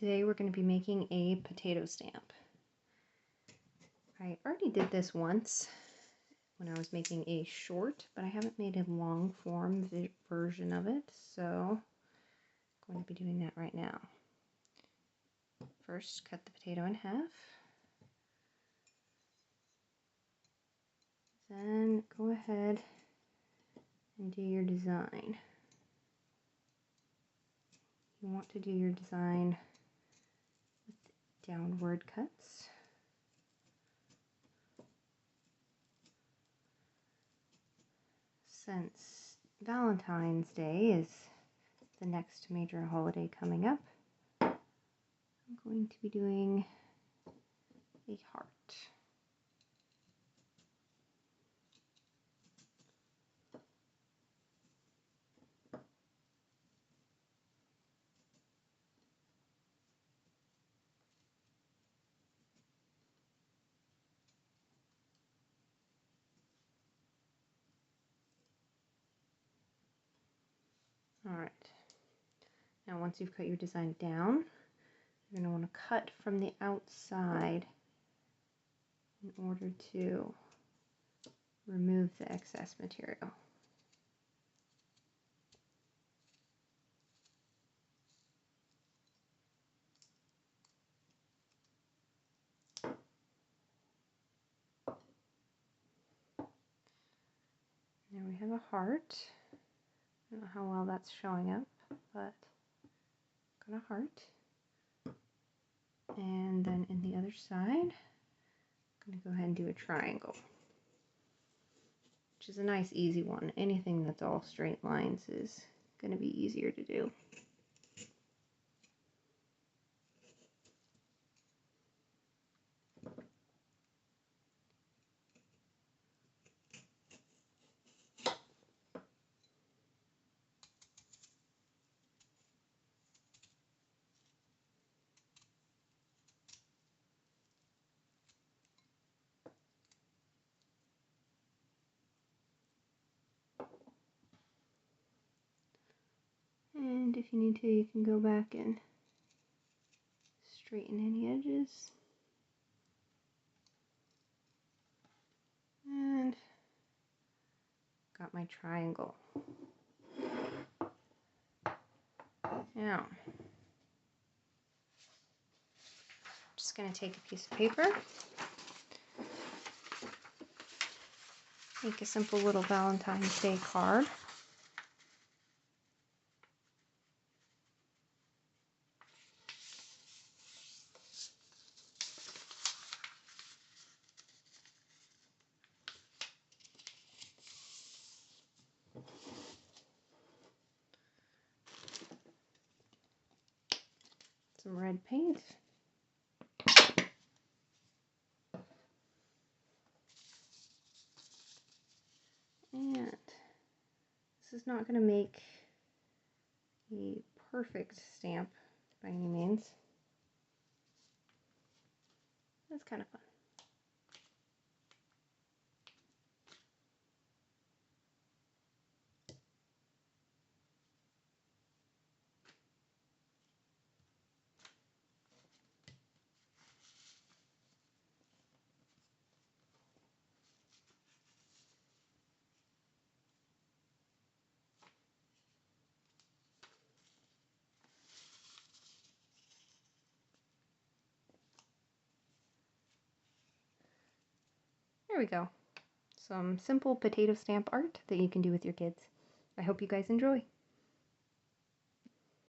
Today we're going to be making a potato stamp. I already did this once when I was making a short, but I haven't made a long form version of it, so I'm going to be doing that right now. First, cut the potato in half. Then go ahead and do your design. You want to do your design with downward cuts. Since Valentine's Day is the next major holiday coming up, I'm going to be doing a heart. Alright, now once you've cut your design down, you're going to want to cut from the outside in order to remove the excess material. Now we have a heart. I don't know how well that's showing up, but got a heart. And then in the other side, I'm going to go ahead and do a triangle, which is a nice easy one. Anything that's all straight lines is going to be easier to do. And if you need to, you can go back and straighten any edges. And got my triangle. Now, I'm just going to take a piece of paper, make a simple little Valentine's Day card. Some red paint. And this is not going to make a perfect stamp by any means. That's kind of fun. There we go. Some simple potato stamp art that you can do with your kids. I hope you guys enjoy.